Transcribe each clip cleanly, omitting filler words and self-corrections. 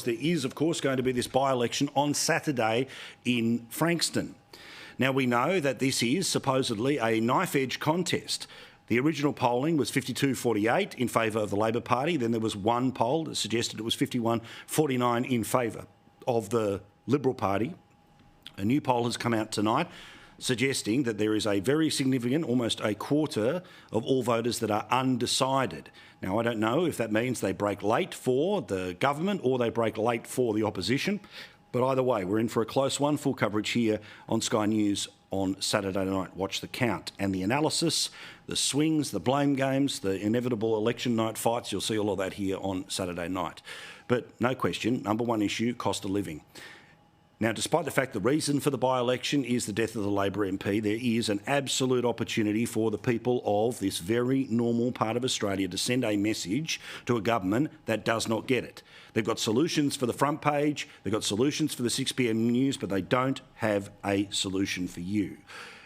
There is, of course, going to be this by-election on Saturday in Frankston. Now, we know that this is supposedly a knife-edge contest. The original polling was 52-48 in favour of the Labor Party. Then there was one poll that suggested it was 51-49 in favour of the Liberal Party. A new poll has come out tonight suggesting that there is a very significant, almost a quarter of all voters that are undecided. Now, I don't know if that means they break late for the government or they break late for the opposition, but either way, we're in for a close one. Full coverage here on Sky News on Saturday night. Watch the count and the analysis, the swings, the blame games, the inevitable election night fights. You'll see all of that here on Saturday night. But no question, number one issue, cost of living. Now, despite the fact the reason for the by-election is the death of the Labor MP, there is an absolute opportunity for the people of this very normal part of Australia to send a message to a government that does not get it. They've got solutions for the front page, they've got solutions for the 6 p.m. news, but they don't have a solution for you.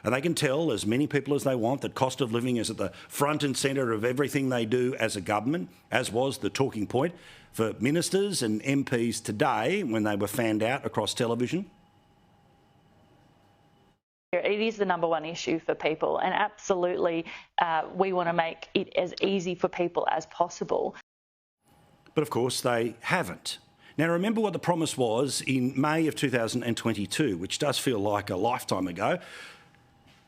And they can tell as many people as they want that cost of living is at the front and centre of everything they do as a government, as was the talking point for ministers and MPs today when they were fanned out across television. It is the number one issue for people, and absolutely we want to make it as easy for people as possible. But of course they haven't. Now, remember what the promise was in May of 2022, which does feel like a lifetime ago.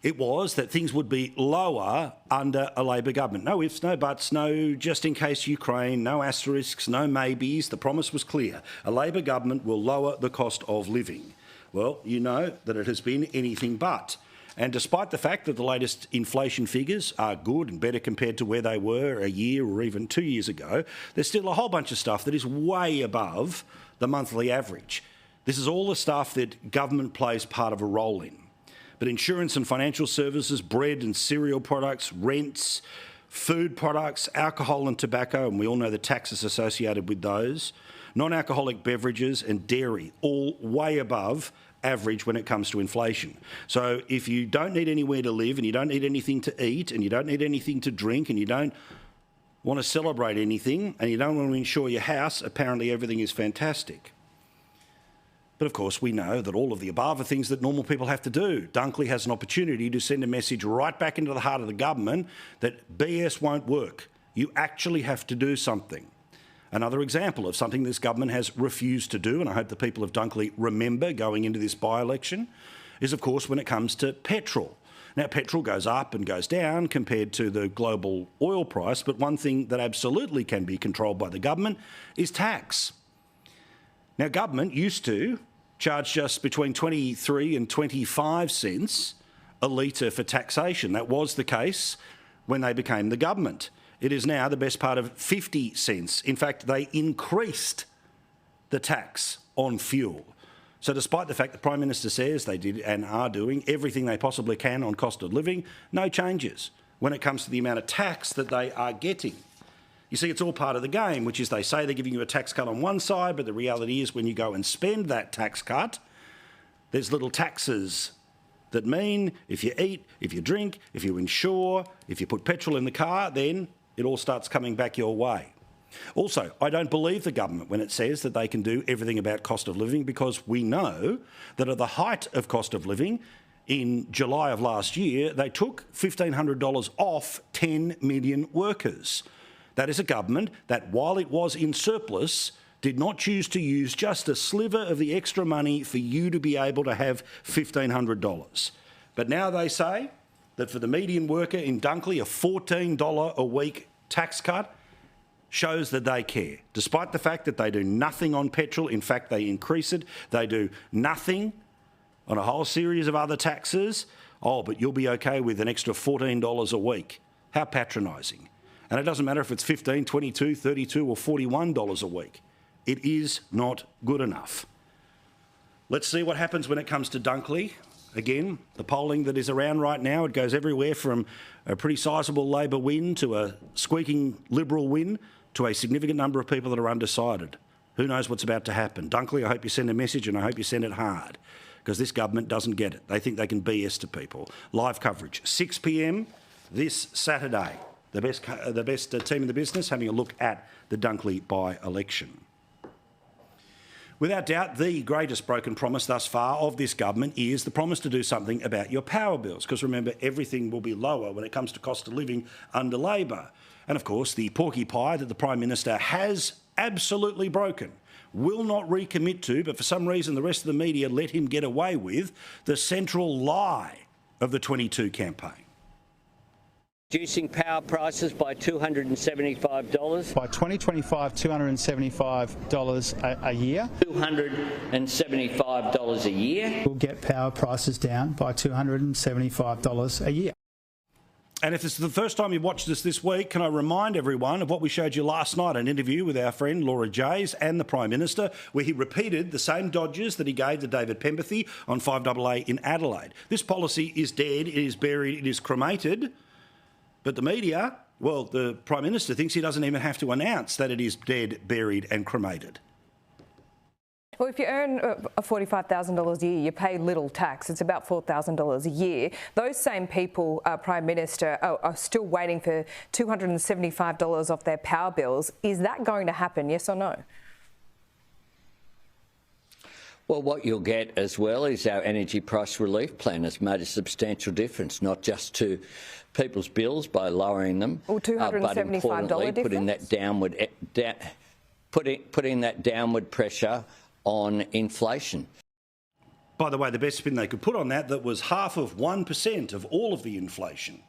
It was that things would be lower under a Labor government. No ifs, no buts, no just in case Ukraine, no asterisks, no maybes. The promise was clear. A Labor government will lower the cost of living. Well, you know that it has been anything but. And despite the fact that the latest inflation figures are good and better compared to where they were a year or even 2 years ago, there's still a whole bunch of stuff that is way above the monthly average. This is all the stuff that government plays part of a role in. But insurance and financial services, bread and cereal products, rents, food products, alcohol and tobacco, and we all know the taxes associated with those, non-alcoholic beverages and dairy, all way above average when it comes to inflation. So if you don't need anywhere to live and you don't need anything to eat and you don't need anything to drink and you don't want to celebrate anything and you don't want to insure your house, apparently everything is fantastic. But of course, we know that all of the above are things that normal people have to do. Dunkley has an opportunity to send a message right back into the heart of the government that BS won't work. You actually have to do something. Another example of something this government has refused to do, and I hope the people of Dunkley remember going into this by-election, is of course when it comes to petrol. Now, petrol goes up and goes down compared to the global oil price, but one thing that absolutely can be controlled by the government is tax. Now, government used to charge just between 23 and 25 cents a litre for taxation. That was the case when they became the government. It is now the best part of 50 cents. In fact, they increased the tax on fuel. So despite the fact the Prime Minister says they did and are doing everything they possibly can on cost of living, no changes when it comes to the amount of tax that they are getting. You see, it's all part of the game, which is they say they're giving you a tax cut on one side, but the reality is when you go and spend that tax cut, there's little taxes that mean if you eat, if you drink, if you insure, if you put petrol in the car, then it all starts coming back your way. Also, I don't believe the government when it says that they can do everything about cost of living, because we know that at the height of cost of living, in July of last year, they took $1,500 off 10 million workers. That is a government that, while it was in surplus, did not choose to use just a sliver of the extra money for you to be able to have $1,500. But now they say that for the median worker in Dunkley, a $14 a week tax cut shows that they care. Despite the fact that they do nothing on petrol, in fact, they increase it. They do nothing on a whole series of other taxes. Oh, but you'll be okay with an extra $14 a week. How patronising. And it doesn't matter if it's $15, $22, $32 or $41 a week. It is not good enough. Let's see what happens when it comes to Dunkley. Again, the polling that is around right now, it goes everywhere from a pretty sizable Labor win to a squeaking Liberal win to a significant number of people that are undecided. Who knows what's about to happen? Dunkley, I hope you send a message and I hope you send it hard, because this government doesn't get it. They think they can BS to people. Live coverage, 6 p.m. this Saturday. The best team in the business having a look at the Dunkley by-election. Without doubt, the greatest broken promise thus far of this government is the promise to do something about your power bills, because remember, everything will be lower when it comes to cost of living under Labor. And of course, the porky pie that the Prime Minister has absolutely broken, will not recommit to, but for some reason the rest of the media let him get away with, the central lie of the 22 campaign. Reducing power prices by $275. By 2025, $275 a year. $275 a year. We'll get power prices down by $275 a year. And if this is the first time you've watched us this week, can I remind everyone of what we showed you last night, an interview with our friend Laura Jays and the Prime Minister, where he repeated the same dodges that he gave to David Pemberthy on 5AA in Adelaide. This policy is dead, it is buried, it is cremated. But the media, well, the Prime Minister thinks he doesn't even have to announce that it is dead, buried and cremated. Well, if you earn $45,000 a year, you pay little tax. It's about $4,000 a year. Those same people, Prime Minister, are still waiting for $275 off their power bills. Is that going to happen, yes or no? Well, what you'll get as well is our energy price relief plan has made a substantial difference, not just to people's bills by lowering them, or $275 but importantly, putting that downward pressure on inflation. By the way, the best spin they could put on that was half of 1% of all of the inflation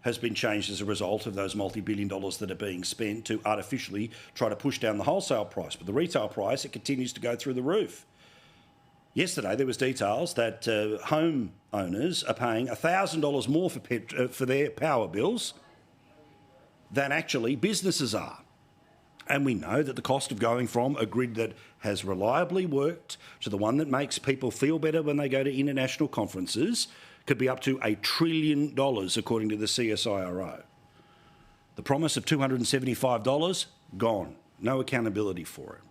has been changed as a result of those multi-billion dollars that are being spent to artificially try to push down the wholesale price. But the retail price, it continues to go through the roof. Yesterday, there was details that home owners are paying $1,000 more for their power bills than actually businesses are. And we know that the cost of going from a grid that has reliably worked to the one that makes people feel better when they go to international conferences could be up to $1 trillion, according to the CSIRO. The promise of $275, gone. No accountability for it.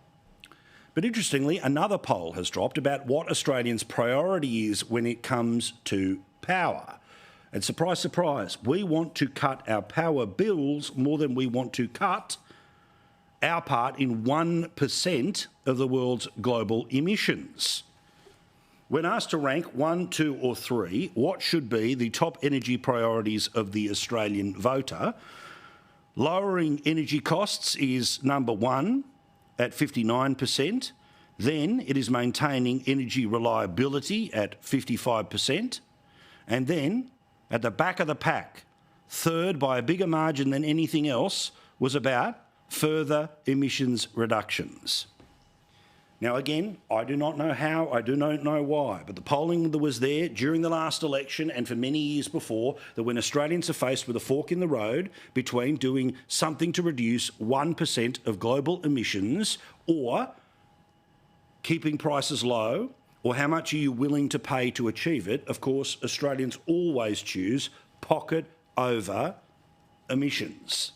But interestingly, another poll has dropped about what Australians' priority is when it comes to power. And surprise, surprise, we want to cut our power bills more than we want to cut our part in 1% of the world's global emissions. When asked to rank 1, 2 or 3, what should be the top energy priorities of the Australian voter? Lowering energy costs is number 1 at 59%. Then it is maintaining energy reliability at 55%. And then at the back of the pack, third by a bigger margin than anything else, was about further emissions reductions. Now, again, I do not know how, I do not know why, but the polling that was there during the last election and for many years before, that when Australians are faced with a fork in the road between doing something to reduce 1% of global emissions or keeping prices low, or how much are you willing to pay to achieve it, of course, Australians always choose pocket over emissions.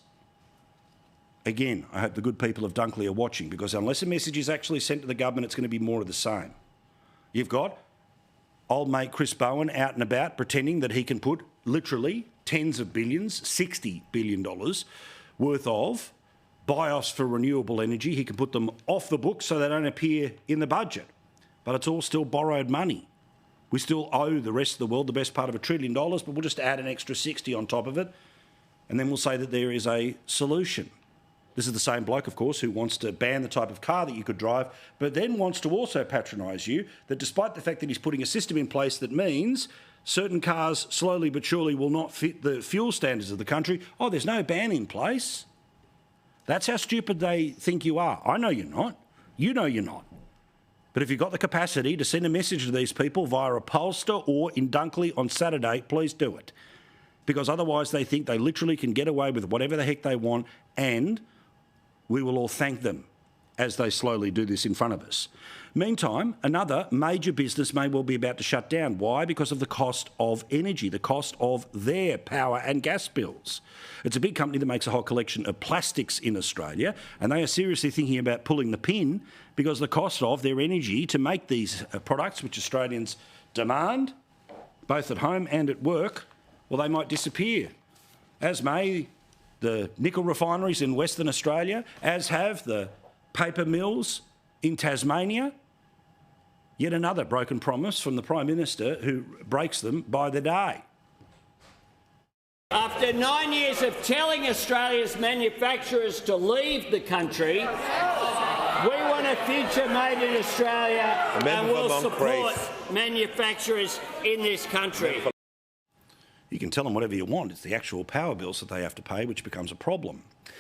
Again, I hope the good people of Dunkley are watching, because unless a message is actually sent to the government, it's going to be more of the same. You've got old mate Chris Bowen out and about pretending that he can put literally tens of billions, $60 billion worth of buy-offs for renewable energy. He can put them off the books so they don't appear in the budget. But it's all still borrowed money. We still owe the rest of the world the best part of $1 trillion, but we'll just add an extra 60 on top of it, and then we'll say that there is a solution. This is the same bloke, of course, who wants to ban the type of car that you could drive, but then wants to also patronise you, that despite the fact that he's putting a system in place that means certain cars slowly but surely will not fit the fuel standards of the country, oh, there's no ban in place. That's how stupid they think you are. I know you're not. You know you're not. But if you've got the capacity to send a message to these people via a pollster or in Dunkley on Saturday, please do it. Because otherwise they think they literally can get away with whatever the heck they want, and we will all thank them as they slowly do this in front of us. Meantime, another major business may well be about to shut down. Why? Because of the cost of energy, the cost of their power and gas bills. It's a big company that makes a whole collection of plastics in Australia, and they are seriously thinking about pulling the pin because the cost of their energy to make these products, which Australians demand, both at home and at work, well, they might disappear, as may the nickel refineries in Western Australia, as have the paper mills In Tasmania, yet another broken promise from the Prime Minister who breaks them by the day. After 9 years of telling Australia's manufacturers to leave the country, we want a future made in Australia and will support manufacturers in this country. You can tell them whatever you want. It's the actual power bills that they have to pay which becomes a problem.